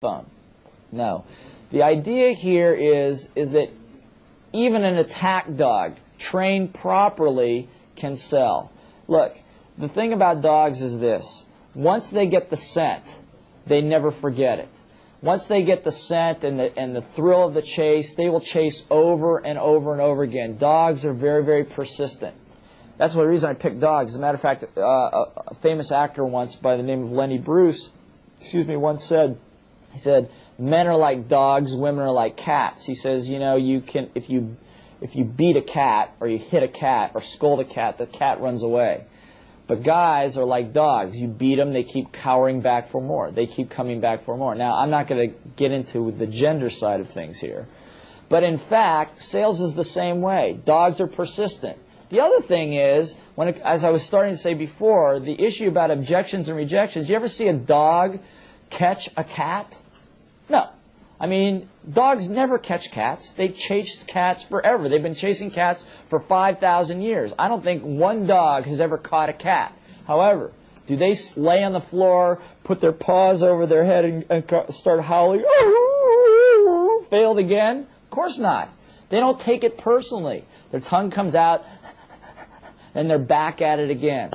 phone. No. The idea here is that even an attack dog, trained properly, can sell. Look, the thing about dogs is this. Once they get the scent, they never forget it. Once they get the scent and the thrill of the chase, they will chase over and over and over again. Dogs are very, very persistent. That's the reason I picked dogs. As a matter of fact, a famous actor once by the name of Lenny Bruce, once said, he said, men are like dogs, women are like cats. He says, you know, you can, if you beat a cat or you hit a cat or scold a cat, the cat runs away. But guys are like dogs. You beat them, they keep cowering back for more. They keep coming back for more. Now, I'm not going to get into the gender side of things here. But in fact, sales is the same way. Dogs are persistent. The other thing is, as I was starting to say before, the issue about objections and rejections, you ever see a dog catch a cat? No. I mean, dogs never catch cats. They chase cats forever. They've been chasing cats for 5,000 years. I don't think one dog has ever caught a cat. However, do they lay on the floor, put their paws over their head and start howling? Failed again? Of course not. They don't take it personally. Their tongue comes out and they're back at it again.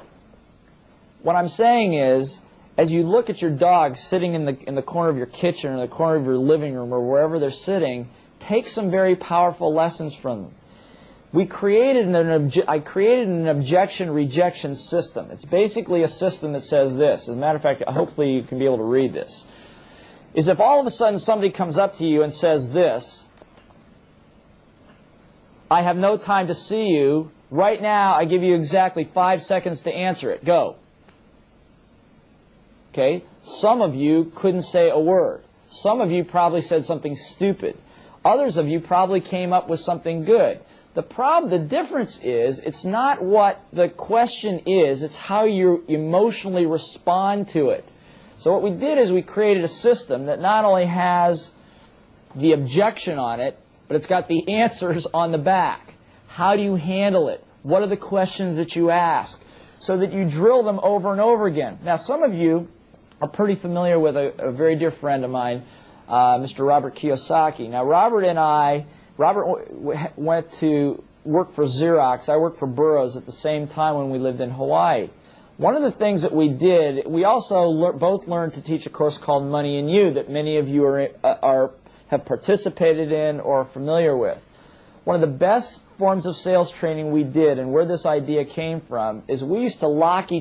What I'm saying is, as you look at your dog sitting in the corner of your kitchen or the corner of your living room or wherever they're sitting, take some very powerful lessons from them. I created an objection-rejection system. It's basically a system that says this. As a matter of fact, hopefully you can be able to read this. Is if all of a sudden somebody comes up to you and says this, I have no time to see you. Right now, I give you exactly 5 seconds to answer it. Go. Okay? Some of you couldn't say a word. Some of you probably said something stupid. Others of you probably came up with something good. The difference is, it's not what the question is, it's how you emotionally respond to it. So what we did is we created a system that not only has the objection on it, but it's got the answers on the back. How do you handle it? What are the questions that you ask? So that you drill them over and over again. Now, some of you are pretty familiar with a very dear friend of mine, Mr. Robert Kiyosaki. Now, Robert went to work for Xerox. I worked for Burroughs at the same time when we lived in Hawaii. One of the things that we did, we also both learned to teach a course called Money and You that many of you have participated in or are familiar with. One of the best forms of sales training we did, and where this idea came from, is we used to lock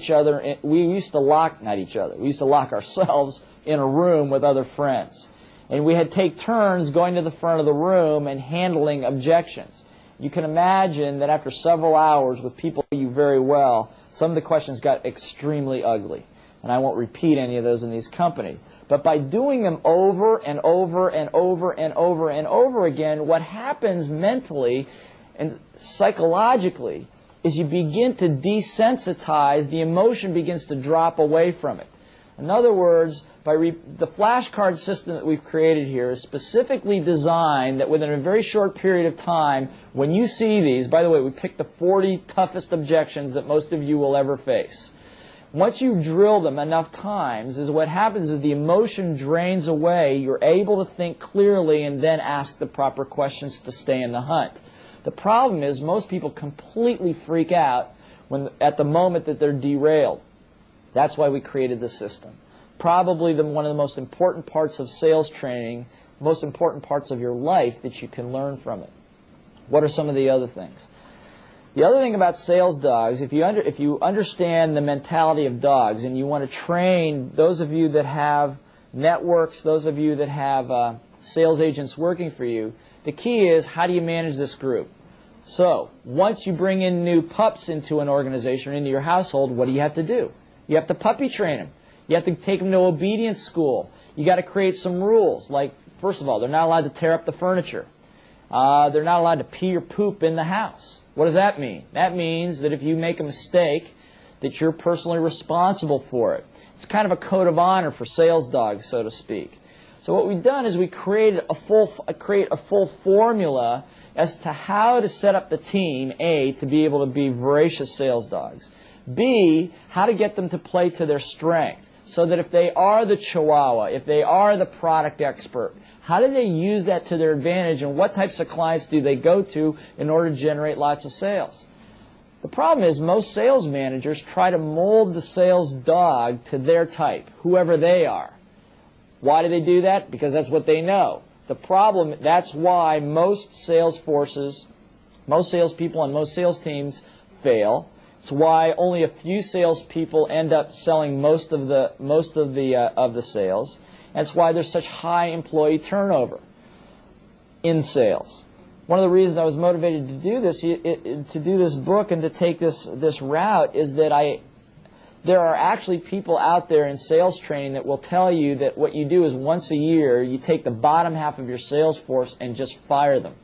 ourselves in a room with other friends. And we had to take turns going to the front of the room and handling objections. You can imagine that after several hours with people you very well, some of the questions got extremely ugly. And I won't repeat any of those in these company. But by doing them over and over and over and over and over again, what happens mentally and psychologically is you begin to desensitize, the emotion begins to drop away from it. In other words, the flashcard system that we've created here is specifically designed that within a very short period of time, when you see these, by the way, we picked the 40 toughest objections that most of you will ever face. Once you drill them enough times, what happens is the emotion drains away, you're able to think clearly and then ask the proper questions to stay in the hunt. The problem is most people completely freak out at the moment that they're derailed. That's why we created the system. Probably one of the most important parts of sales training, most important parts of your life that you can learn from it. What are some of the other things? The other thing about sales dogs, if you understand the mentality of dogs and you want to train those of you that have networks, those of you that have sales agents working for you, the key is how do you manage this group? So, once you bring in new pups into an organization or into your household, what do you have to do? You have to puppy train them. You have to take them to obedience school. You got to create some rules. Like, first of all, they're not allowed to tear up the furniture. They're not allowed to pee or poop in the house. What does that mean? That means that if you make a mistake, that you're personally responsible for it. It's kind of a code of honor for sales dogs, so to speak. So what we've done is we created a full formula as to how to set up the team, A, to be able to be voracious sales dogs. B, how to get them to play to their strength. so that if they are the Chihuahua, if they are the product expert, how do they use that to their advantage, and what types of clients do they go to in order to generate lots of sales? The problem is most sales managers try to mold the sales dog to their type, whoever they are. Why do they do that? Because that's what they know. The problem, that's why most sales forces, most salespeople and most sales teams fail. It's why only a few salespeople end up selling most of the sales. That's why there's such high employee turnover in sales. One of the reasons I was motivated to do this book and to take this route is that there are actually people out there in sales training that will tell you that what you do is once a year you take the bottom half of your sales force and just fire them.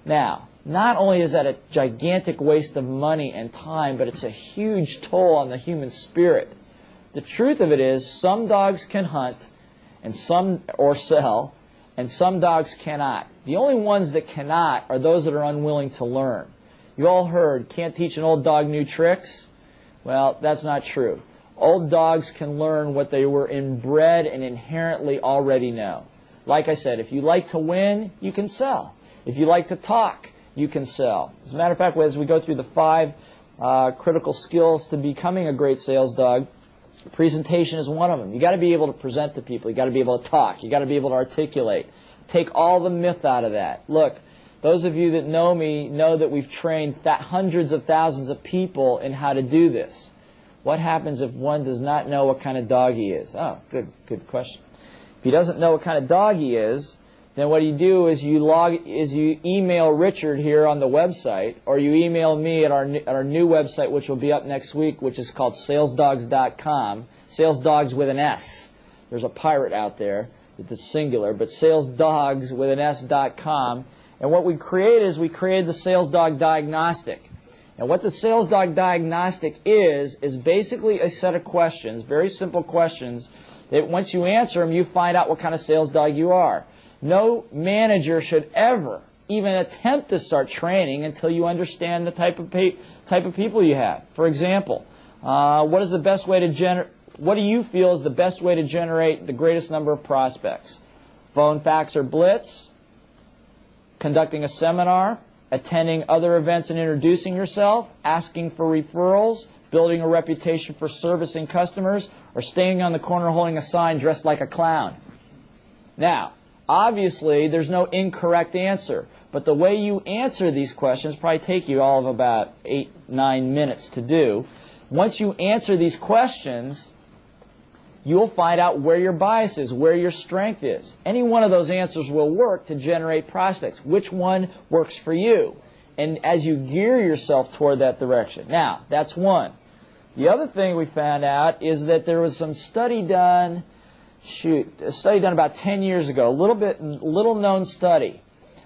Now, not only is that a gigantic waste of money and time, but it's a huge toll on the human spirit. The truth of it is some dogs can hunt and or sell, and some dogs cannot. The only ones that cannot are those that are unwilling to learn. You all heard, can't teach an old dog new tricks? Well, that's not true. Old dogs can learn what they were inbred and inherently already know. Like I said, if you like to win, you can sell. If you like to talk, you can sell. As a matter of fact, as we go through the 5 critical skills to becoming a great sales dog, presentation is one of them. You got to be able to present to people. You got to be able to talk. You got to be able to articulate. Take all the myth out of that. Look, those of you that know me know that we've trained hundreds of thousands of people in how to do this. What happens if one does not know what kind of dog he is? Oh, good question. If he doesn't know what kind of dog he is, then what you do is you email Richard here on the website, or you email me at our new website, which will be up next week, which is called salesdogs.com. Salesdogs with an S. There's a pirate out there that's singular, but salesdogs with an S.com. And what we created is we created the Sales Dog Diagnostic. And what the Sales Dog Diagnostic is basically a set of questions, very simple questions, that once you answer them, you find out what kind of sales dog you are. No manager should ever even attempt to start training until you understand the type of people you have. For example, what do you feel is the best way to generate the greatest number of prospects? Phone, fax, or blitz? Conducting a seminar? Attending other events and introducing yourself? Asking for referrals? Building a reputation for servicing customers? Or staying on the corner holding a sign dressed like a clown? Now, obviously, there's no incorrect answer. But the way you answer these questions probably take you all of about 8-9 minutes to do. Once you answer these questions, you'll find out where your bias is, where your strength is. Any one of those answers will work to generate prospects. Which one works for you? And as you gear yourself toward that direction. Now, that's one. The other thing we found out is that there was some study done, a study done about 10 years ago, little known study,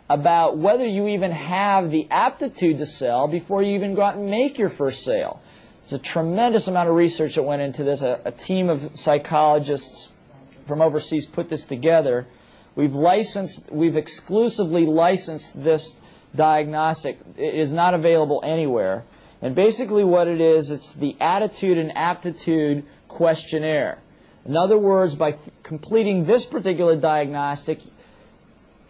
about whether you even have the aptitude to sell before you even go out and make your first sale. It's a tremendous amount of research that went into this. A team of psychologists from overseas put this together. We've exclusively licensed this diagnostic. It is not available anywhere. And basically what it is, it's the attitude and aptitude questionnaire. In other words, by completing this particular diagnostic,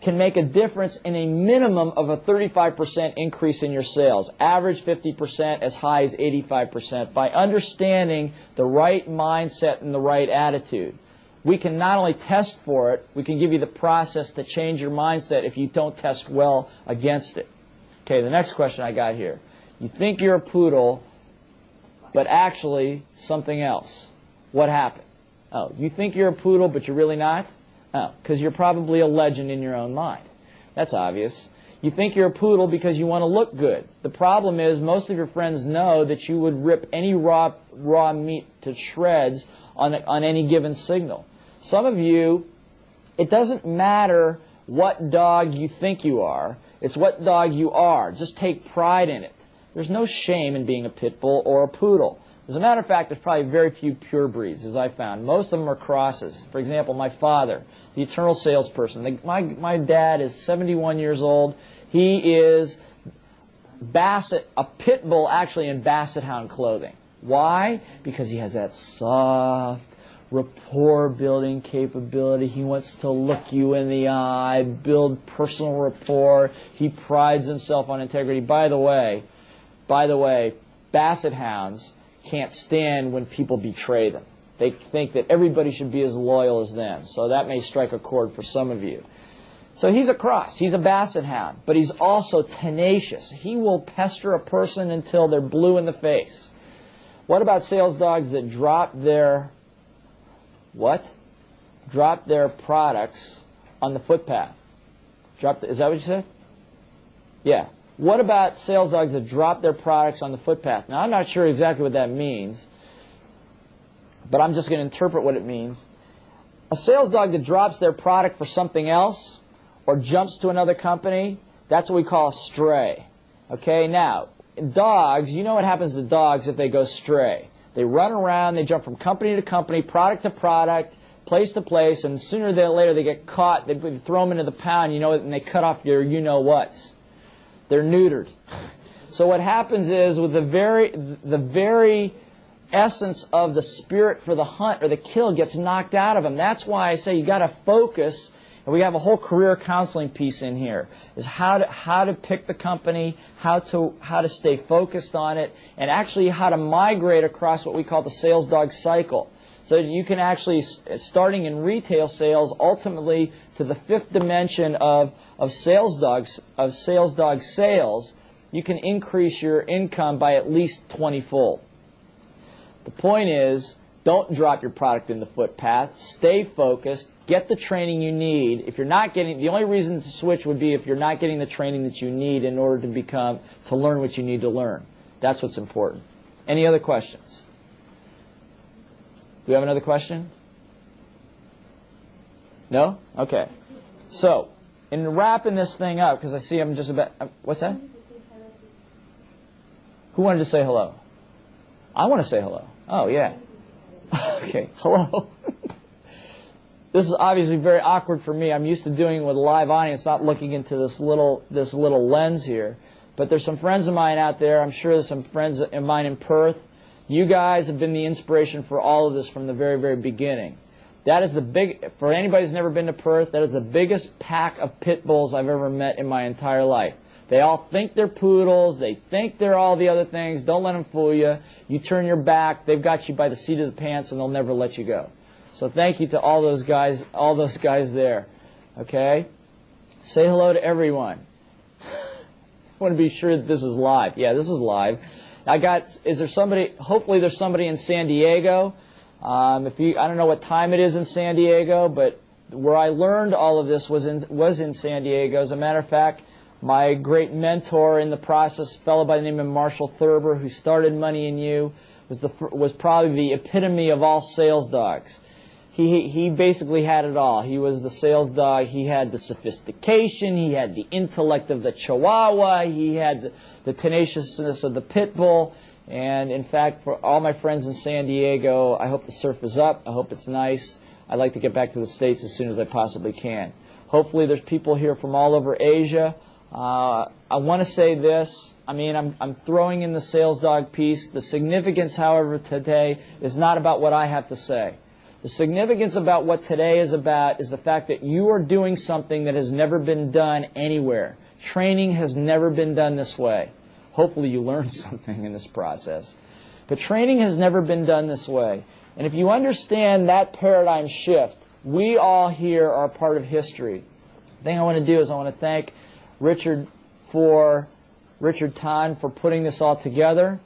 can make a difference in a minimum of a 35% increase in your sales. Average 50%, as high as 85%, by understanding the right mindset and the right attitude. We can not only test for it, we can give you the process to change your mindset if you don't test well against it. Okay, the next question I got here. You think you're a poodle, but actually something else. What happened? Oh, you think you're a poodle, but you're really not? Oh, because you're probably a legend in your own mind. That's obvious. You think you're a poodle because you want to look good. The problem is most of your friends know that you would rip any raw meat to shreds on any given signal. Some of you, it doesn't matter what dog you think you are. It's what dog you are. Just take pride in it. There's no shame in being a pit bull or a poodle. As a matter of fact, there's probably very few pure breeds, as I found. Most of them are crosses. For example, my father, the eternal salesperson. My dad is 71 years old. He is a pit bull actually in basset hound clothing. Why? Because he has that soft, rapport building capability. He wants to look you in the eye, build personal rapport. He prides himself on integrity. By the way, Basset Hounds can't stand when people betray them. They think that everybody should be as loyal as them. So that may strike a chord for some of you. So he's a cross. He's a Basset Hound. But he's also tenacious. He will pester a person until they're blue in the face. What about sales dogs that drop their products on the footpath? Is that what you said? Yeah. What about sales dogs that drop their products on the footpath? Now, I'm not sure exactly what that means, but I'm just going to interpret what it means. A sales dog that drops their product for something else or jumps to another company, that's what we call a stray. Okay, now, dogs, you know what happens to dogs if they go stray. They run around, they jump from company to company, product to product, place to place, and sooner or later they get caught, they throw them into the pound, you know, and they cut off your you-know-whats. They're neutered. So what happens is, with the very essence of the spirit for the hunt or the kill gets knocked out of them. That's why I say you got to focus, and we have a whole career counseling piece in here, is how to pick the company, how to stay focused on it, and actually how to migrate across what we call the sales dog cycle. So you can actually, starting in retail sales, ultimately to the fifth dimension of sales dog sales, you can increase your income by at least 20-fold. The point is, don't drop your product in the footpath. Stay focused. Get the training you need. If you're not getting, the only reason to switch would be if you're not getting the training that you need in order to learn what you need to learn. That's what's important. Any other questions? Do we have another question? No? Okay. So, in wrapping this thing up, because I see I'm just about... What's that? Who wanted to say hello? I want to say hello. Oh, yeah. Okay, hello. This is obviously very awkward for me. I'm used to doing it with a live audience, not looking into this little lens here. But there's some friends of mine out there. I'm sure there's some friends of mine in Perth. You guys have been the inspiration for all of this from the very, very beginning. That is for anybody who's never been to Perth, that is the biggest pack of pit bulls I've ever met in my entire life. They all think they're poodles. They think they're all the other things. Don't let them fool you. You turn your back, they've got you by the seat of the pants, and they'll never let you go. So thank you to all those guys there. Okay? Say hello to everyone. I want to be sure that this is live. Yeah, this is live. Is there somebody, hopefully there's somebody in San Diego. I don't know what time it is in San Diego, but where I learned all of this was in San Diego. As a matter of fact, my great mentor in the process, a fellow by the name of Marshall Thurber, who started Money in You, was probably the epitome of all sales dogs. He basically had it all. He was the sales dog. He had the sophistication. He had the intellect of the Chihuahua. He had the tenaciousness of the pit bull. And in fact, for all my friends in San Diego, I hope the surf is up. I hope it's nice. I'd like to get back to the States as soon as I possibly can. Hopefully there's people here from all over Asia. I want to say this. I mean, I'm throwing in the sales dog piece. The significance, however, today is not about what I have to say. The significance about what today is about is the fact that you are doing something that has never been done anywhere. Training has never been done this way. Hopefully you learned something in this process. But training has never been done this way. And if you understand that paradigm shift, we all here are a part of history. The thing I want to do is I want to thank Richard Tan for putting this all together.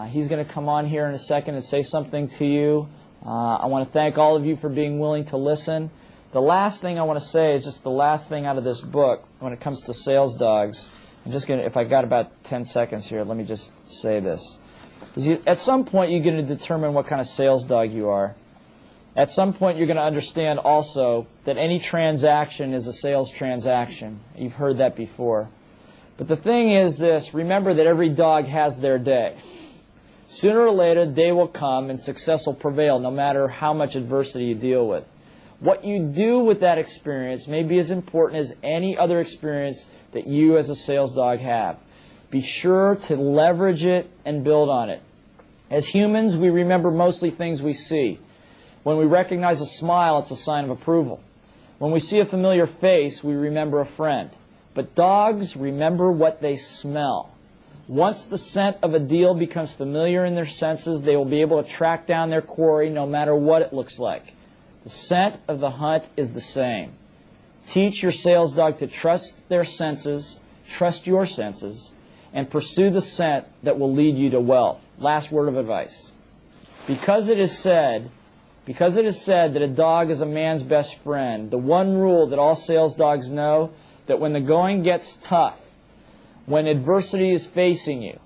He's going to come on here in a second and say something to you. I want to thank all of you for being willing to listen. The last thing I want to say is just the last thing out of this book when it comes to sales dogs. I'm just going to, if I got about 10 seconds here, let me just say this. At some point, you're going to determine what kind of sales dog you are. At some point, you're going to understand also that any transaction is a sales transaction. You've heard that before. But the thing is this, remember that every dog has their day. Sooner or later, day will come and success will prevail, no matter how much adversity you deal with. What you do with that experience may be as important as any other experience that you as a sales dog have. Be sure to leverage it and build on it. As humans, we remember mostly things we see. When we recognize a smile, it's a sign of approval. When we see a familiar face, we remember a friend. But dogs remember what they smell. Once the scent of a deal becomes familiar in their senses, they will be able to track down their quarry no matter what it looks like. The scent of the hunt is the same. Teach your sales dog to trust their senses, trust your senses, and pursue the scent that will lead you to wealth. Last word of advice. Because it is said that a dog is a man's best friend, the one rule that all sales dogs know, that when the going gets tough, when adversity is facing you,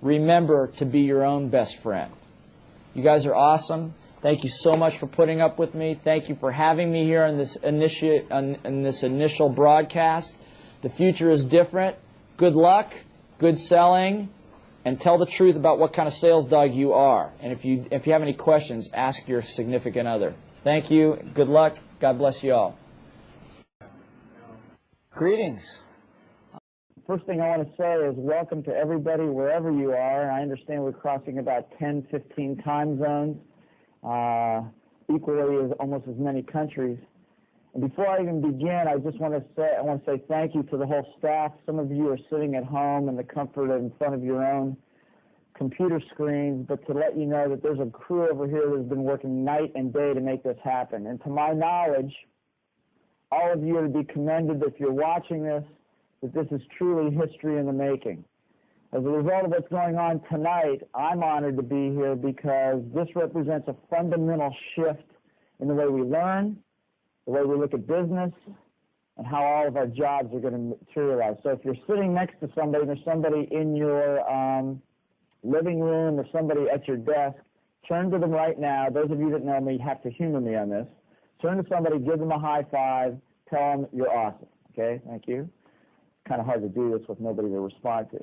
remember to be your own best friend. You guys are awesome. Thank you so much for putting up with me. Thank you for having me here in this initial broadcast. The future is different. Good luck, good selling, and tell the truth about what kind of sales dog you are. And if you have any questions, ask your significant other. Thank you. Good luck. God bless you all. Greetings. First thing I want to say is welcome to everybody wherever you are. I understand we're crossing about 10, 15 time zones, equally as almost as many countries. And before I even begin, I want to say thank you to the whole staff. Some of you are sitting at home in the comfort of in front of your own computer screens, but to let you know that there's a crew over here that has been working night and day to make this happen. And to my knowledge, all of you are to be commended if you're watching this, that this is truly history in the making. As a result of what's going on tonight, I'm honored to be here because this represents a fundamental shift in the way we learn, the way we look at business, and how all of our jobs are going to materialize. So if you're sitting next to somebody, there's somebody in your living room or somebody at your desk, turn to them right now. Those of you that know me have to humor me on this. Turn to somebody, give them a high five, tell them you're awesome. Okay, thank you. Kind of hard to do this with nobody to respond to.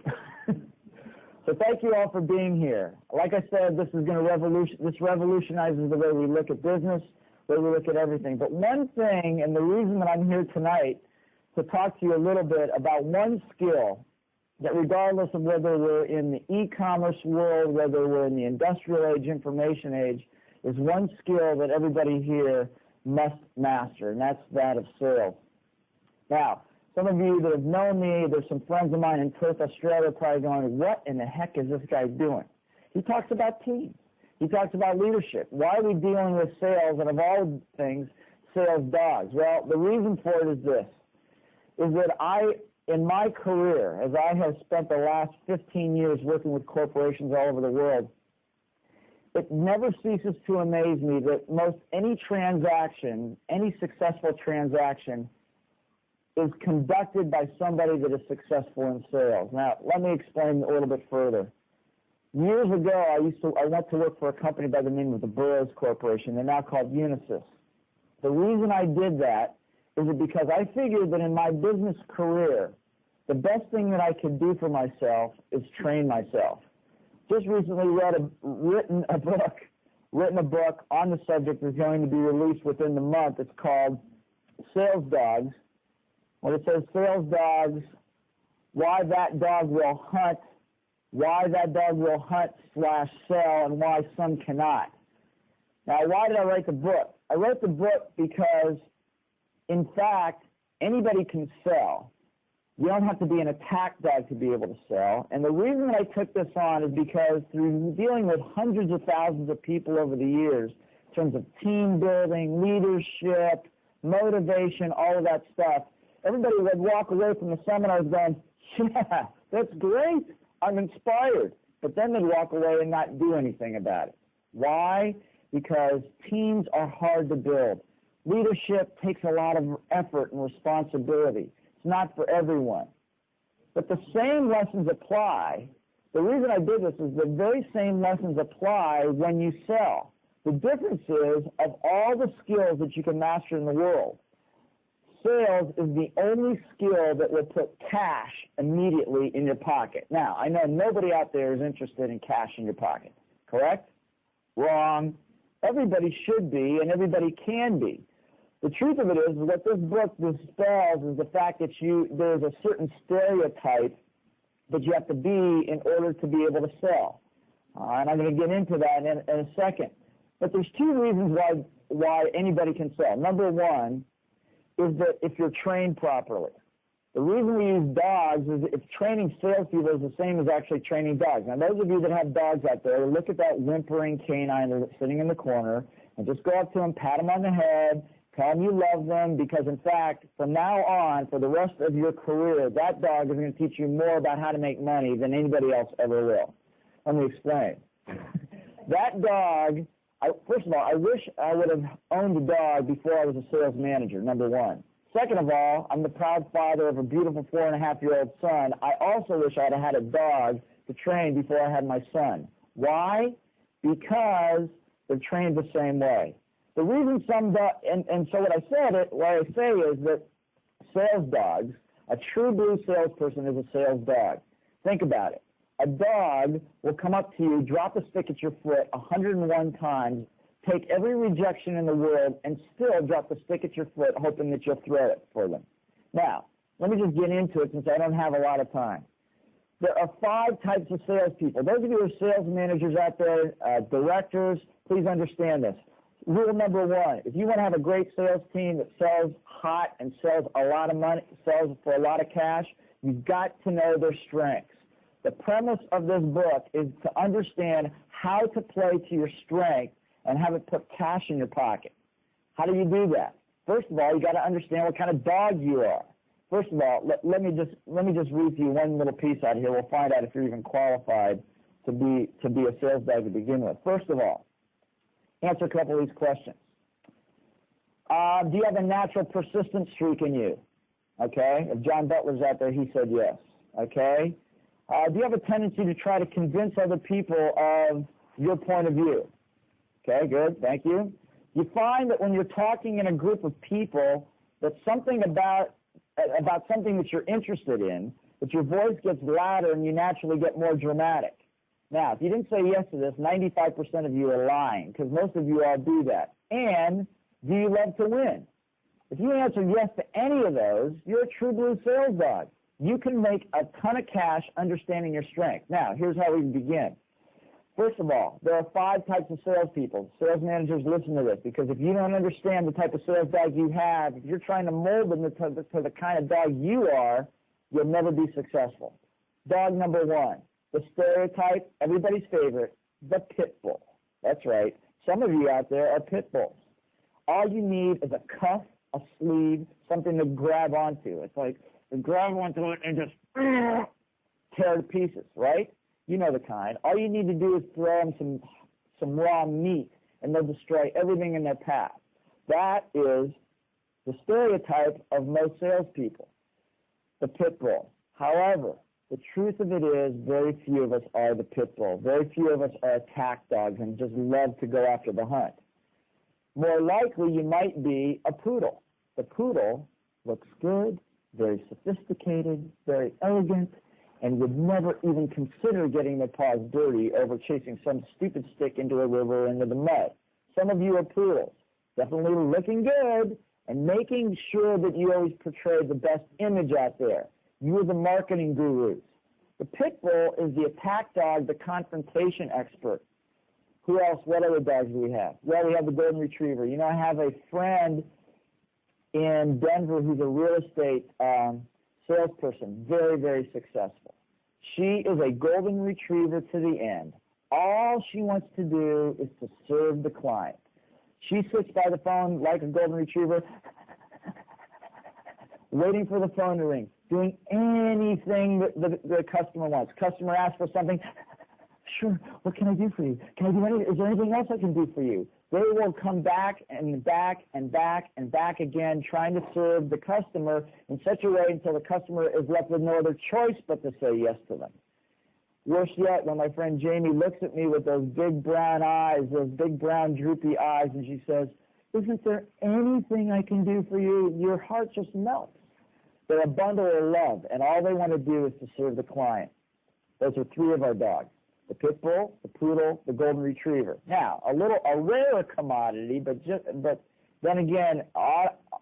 So thank you all for being here. Like I said, this is going to this revolutionizes the way we look at business, the way we look at everything. But one thing, and the reason that I'm here tonight, to talk to you a little bit about one skill that regardless of whether we're in the e-commerce world, whether we're in the industrial age, information age, is one skill that everybody here must master, and that's that of sales. Now, some of you that have known me, there's some friends of mine in Perth, Australia, probably going, what in the heck is this guy doing? He talks about teams. He talks about leadership. Why are we dealing with sales, and of all things, sales dogs? Well, the reason for it is this, is that in my career, as I have spent the last 15 years working with corporations all over the world, it never ceases to amaze me that most any transaction, any successful transaction, is conducted by somebody that is successful in sales. Now, let me explain a little bit further. Years ago, I went to work for a company by the name of the Burroughs Corporation. They're now called Unisys. The reason I did that is because I figured that in my business career, the best thing that I could do for myself is train myself. Just recently written a book on the subject that's going to be released within the month. It's called Sales Dogs. When it says sales dogs, why that dog will hunt / sell, and why some cannot. Now, why did I write the book? I wrote the book because, in fact, anybody can sell. You don't have to be an attack dog to be able to sell. And the reason that I took this on is because through dealing with hundreds of thousands of people over the years, in terms of team building, leadership, motivation, all of that stuff, everybody would walk away from the seminars going, yeah, that's great, I'm inspired. But then they'd walk away and not do anything about it. Why? Because teams are hard to build. Leadership takes a lot of effort and responsibility. It's not for everyone. But the same lessons apply. The reason I did this is the very same lessons apply when you sell. The difference is, of all the skills that you can master in the world, sales is the only skill that will put cash immediately in your pocket. Now, I know nobody out there is interested in cash in your pocket, correct? Wrong. Everybody should be, and everybody can be. The truth of it is, what this book dispels is the fact that there's a certain stereotype that you have to be in order to be able to sell. And I'm going to get into that in a second. But there's two reasons why why anybody can sell. Number one is that if you're trained properly. The reason we use dogs is if training salespeople is the same as actually training dogs. Now, those of you that have dogs out there, look at that whimpering canine sitting in the corner and just go up to him, pat him on the head, tell him you love them, because, in fact, from now on, for the rest of your career, that dog is going to teach you more about how to make money than anybody else ever will. Let me explain. That dog, first of all, I wish I would have owned a dog before I was a sales manager, number one. Second of all, I'm the proud father of a beautiful 4.5-year-old son. I also wish I had had a dog to train before I had my son. Why? Because they're trained the same way. The reason some dogs, and so what I say is that sales dogs, a true blue salesperson is a sales dog. Think about it. A dog will come up to you, drop a stick at your foot 101 times, take every rejection in the world, and still drop the stick at your foot, hoping that you'll throw it for them. Now, let me just get into it since I don't have a lot of time. There are 5 types of salespeople. Those of you who are sales managers out there, directors, please understand this. Rule number 1, if you want to have a great sales team that sells hot and sells a lot of money, sells for a lot of cash, you've got to know their strengths. The premise of this book is to understand how to play to your strength and have it put cash in your pocket. How do you do that? First of all, you got to understand what kind of dog you are. First of all, let me just read to you one little piece out here. We'll find out if you're even qualified to be a sales dog to begin with. First of all, answer a couple of these questions. Do you have a natural persistent streak in you? Okay. If John Butler's out there, he said yes. Okay. Do you have a tendency to try to convince other people of your point of view? Okay, good. Thank you. You find that when you're talking in a group of people, that something about something that you're interested in, that your voice gets louder and you naturally get more dramatic. Now, if you didn't say yes to this, 95% of you are lying, because most of you all do that. And do you love to win? If you answer yes to any of those, you're a true blue sales dog. You can make a ton of cash understanding your strength. Now, here's how we begin. First of all, there are 5 types of salespeople. Sales managers, listen to this, because if you don't understand the type of sales dog you have, if you're trying to mold them to the kind of dog you are, you'll never be successful. Dog number 1, the stereotype, everybody's favorite, the pit bull. That's right. Some of you out there are pit bulls. All you need is a cuff, a sleeve, something to grab onto. It's like you grab onto it and just tear to pieces, right? You know the kind. All you need to do is throw them some raw meat, and they'll destroy everything in their path. That is the stereotype of most salespeople, the pit bull. However, the truth of it is very few of us are the pit bull. Very few of us are attack dogs and just love to go after the hunt. More likely, you might be a poodle. The poodle looks good, very sophisticated, very elegant, and would never even consider getting their paws dirty over chasing some stupid stick into a river or into the mud. Some of you are poodles, definitely looking good and making sure that you always portray the best image out there. You are the marketing gurus. The pit bull is the attack dog, the confrontation expert. Who else? What other dogs do we have? Well, we have the golden retriever. You know, I have a friend in Denver who's a real estate salesperson, very, very successful. She is a golden retriever to the end. All she wants to do is to serve the client. She sits by the phone like a golden retriever, waiting for the phone to ring, doing anything that the customer wants. Customer asks for something, sure, what can I do for you? Can I do anything? Is there anything else I can do for you? They will come back and back and back and back again, trying to serve the customer in such a way until the customer is left with no other choice but to say yes to them. Worse yet, when my friend Jamie looks at me with those big brown eyes, those big brown droopy eyes, and she says, isn't there anything I can do for you? Your heart just melts. They're a bundle of love, and all they want to do is to serve the client. Those are 3 of our dogs. The pit bull, the poodle, the golden retriever. Now, a rarer commodity, but then again,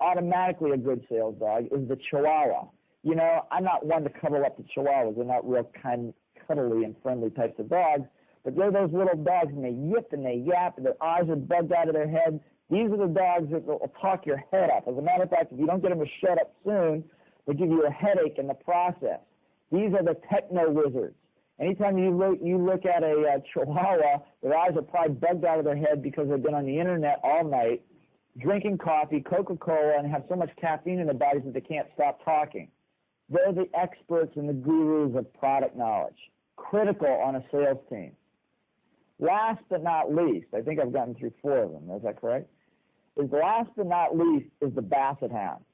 automatically a good sales dog is the Chihuahua. You know, I'm not one to cuddle up to Chihuahuas. They're not real kind, cuddly and friendly types of dogs, but they're those little dogs, and they yip and they yap, and their eyes are bugged out of their head. These are the dogs that will talk your head up. As a matter of fact, if you don't get them to shut up soon, they give you a headache in the process. These are the techno wizards. Anytime you look at a Chihuahua, their eyes are probably bugged out of their head because they've been on the internet all night, drinking coffee, Coca-Cola, and have so much caffeine in their bodies that they can't stop talking. They're the experts and the gurus of product knowledge, critical on a sales team. Last but not least, I think I've gotten through 4 of them, is that correct? Last but not least is the Basset Hound.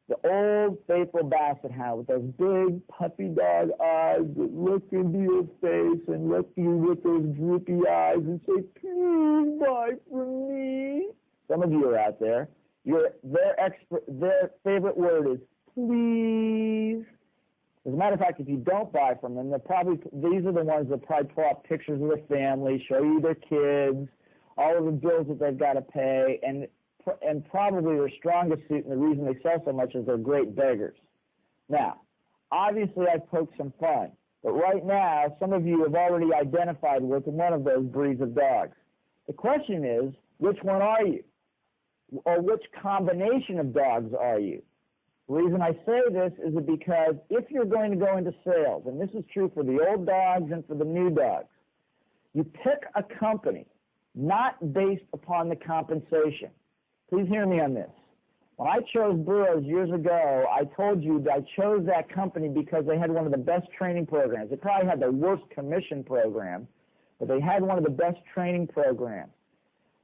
The old faithful Basset Hound with those big puppy dog eyes that look into your face and look at you with those droopy eyes and say, please buy from me. Some of you are out there. Their favorite word is please. As a matter of fact, if you don't buy from them, these are the ones that probably pull up pictures of their family, show you their kids, all of the bills that they've got to pay, and probably their strongest suit, and the reason they sell so much is they're great beggars. Now, obviously I've poked some fun, but right now some of you have already identified with one of those breeds of dogs. The question is, which one are you? Or which combination of dogs are you? The reason I say this is because if you're going to go into sales, and this is true for the old dogs and for the new dogs, you pick a company not based upon the compensation. Please hear me on this. When I chose Burroughs years ago, I told you that I chose that company because they had one of the best training programs. They probably had the worst commission program, but they had one of the best training programs.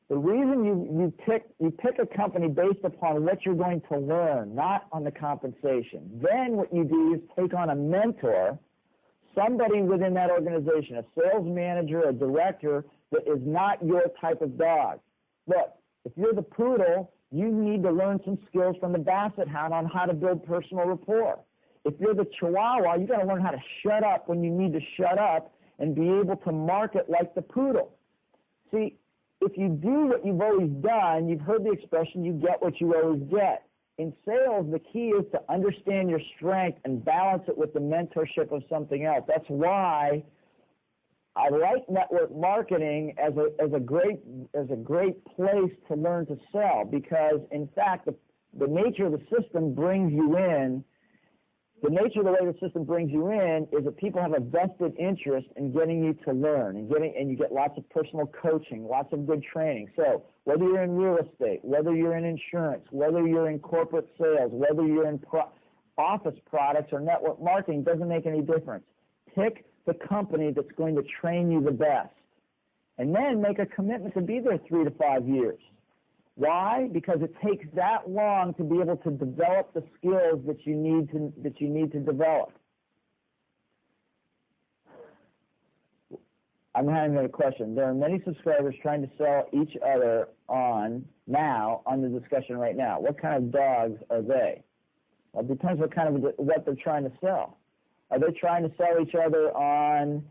The reason you pick a company based upon what you're going to learn, not on the compensation. Then what you do is take on a mentor, somebody within that organization, a sales manager, a director that is not your type of dog. Look, if you're the poodle, you need to learn some skills from the Basset Hound on how to build personal rapport. If you're the Chihuahua, you got to learn how to shut up when you need to shut up and be able to market like the poodle. See, if you do what you've always done, you've heard the expression, you get what you always get. In sales, the key is to understand your strength and balance it with the mentorship of something else. That's why I like network marketing as a great place to learn to sell, because in fact the nature of the system brings you in. The nature of the way the system brings you in is that people have a vested interest in getting you to learn and you get lots of personal coaching, lots of good training. So whether you're in real estate, whether you're in insurance, whether you're in corporate sales, whether you're in office products or network marketing, doesn't make any difference. Pick the company that's going to train you the best, and then make a commitment to be there 3 to 5 years. Why? Because it takes that long to be able to develop the skills that you need to develop. I'm having a question. There are many subscribers trying to sell each other on the discussion right now. What kind of dogs are they? Well, it depends what they're trying to sell. Are they trying to sell each other on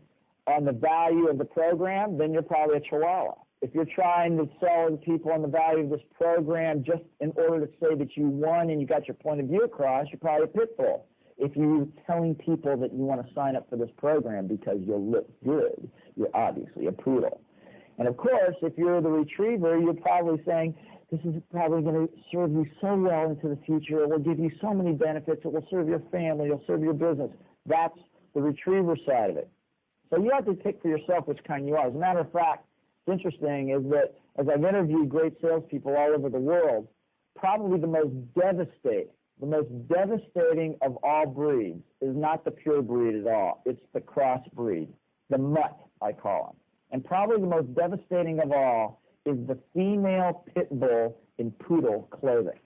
the value of the program? Then you're probably a Chihuahua. If you're trying to sell people on the value of this program just in order to say that you won and you got your point of view across, you're probably a pit bull. If you're telling people that you want to sign up for this program because you'll look good, you're obviously a poodle. And of course, if you're the retriever, you're probably saying, this is probably going to serve you so well into the future. It will give you so many benefits. It will serve your family. It will serve your business. That's the retriever side of it. So you have to pick for yourself which kind you are. As a matter of fact, what's interesting is that as I've interviewed great salespeople all over the world, probably the most devastating of all breeds is not the pure breed at all. It's the crossbreed, the mutt, I call them. And probably the most devastating of all is the female pit bull in poodle clothing.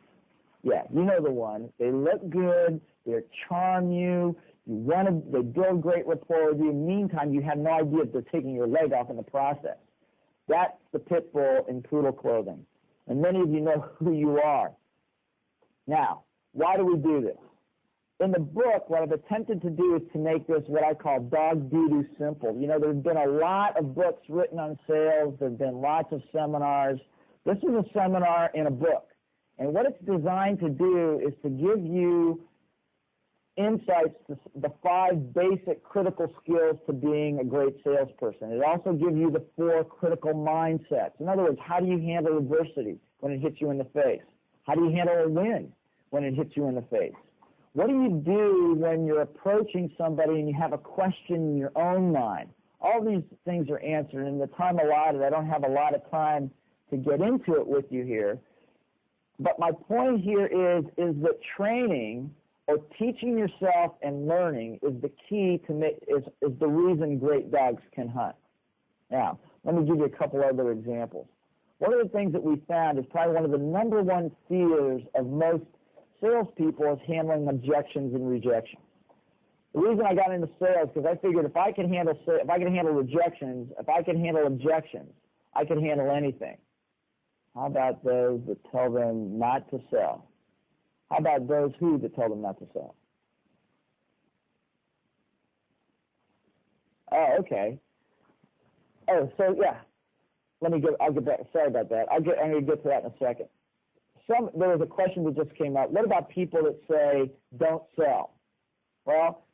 Yeah, you know the one. They look good. They charm you. They build great rapport with you. Meantime, you have no idea if they're taking your leg off in the process. That's the pit bull in poodle clothing. And many of you know who you are. Now, why do we do this? In the book, what I've attempted to do is to make this what I call dog doo-doo simple. You know, there's been a lot of books written on sales. There have been lots of seminars. This is a seminar in a book. And what it's designed to do is to give you insights to the 5 basic critical skills to being a great salesperson. It also gives you the 4 critical mindsets. In other words, how do you handle adversity? when it hits you in the face? How do you handle a win when it hits you in the face? What do you do when you're approaching somebody and you have a question in your own mind? All these things are answered. In the time allotted, I don't have a lot of time to get into it with you here. But my point here is that training or teaching yourself and learning is the key to is the reason great dogs can hunt. Now, let me give you a couple other examples. One of the things that we found is probably one of the number one fears of most salespeople is handling objections and rejections. The reason I got into sales because I figured if I can handle rejections, if I can handle objections, I can handle anything. How about those that tell them not to sell? How about those that tell them not to sell? Oh, okay. Oh, so yeah. I'll get back. Sorry about that. I'm going to get to that in a second. There was a question that just came up. What about people that say, don't sell? Well,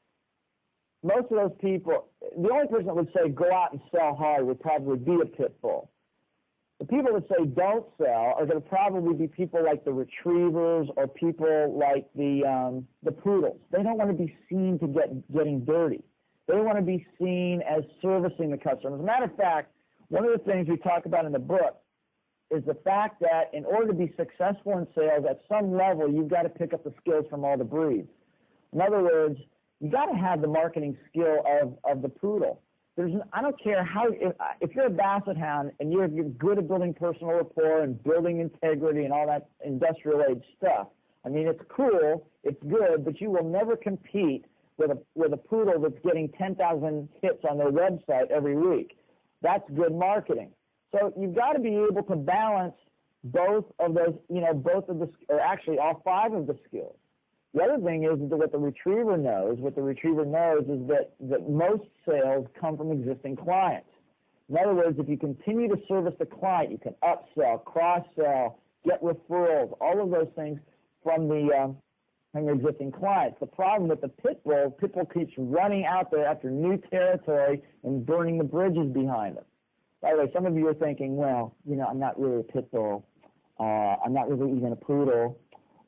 most of those people, the only person that would say go out and sell hard would probably be a pit bull. The people that say don't sell are going to probably be people like the retrievers or people like the poodles. They don't want to be seen to getting dirty. They want to be seen as servicing the customer. As a matter of fact, one of the things we talk about in the book is the fact that in order to be successful in sales, at some level, you've got to pick up the skills from all the breeds. In other words, you got to have the marketing skill of the poodle. I don't care if you're a basset hound and you're good at building personal rapport and building integrity and all that industrial age stuff. I mean, it's cool, it's good, but you will never compete with a poodle that's getting 10,000 hits on their website every week. That's good marketing. So you've got to be able to balance both of those, or actually all five of the skills. The other thing is that what the retriever knows is that most sales come from existing clients. In other words, if you continue to service the client, you can upsell, cross-sell, get referrals, all of those things from your existing clients. The problem with the pit bull keeps running out there after new territory and burning the bridges behind them. By the way, some of you are thinking, well, I'm not really a pit bull. I'm not really even a poodle.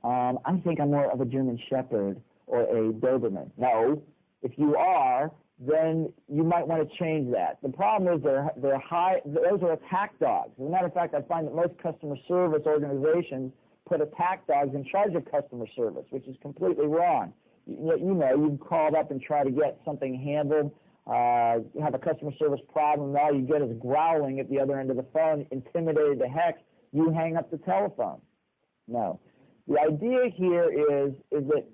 I think I'm more of a German Shepherd or a Doberman. No, if you are, then you might want to change that. The problem is those are attack dogs. As a matter of fact, I find that most customer service organizations put attack dogs in charge of customer service, which is completely wrong. You've called up and try to get something handled, have a customer service problem, and all you get is growling at the other end of the phone, intimidated to heck, you hang up the telephone. No. The idea here is that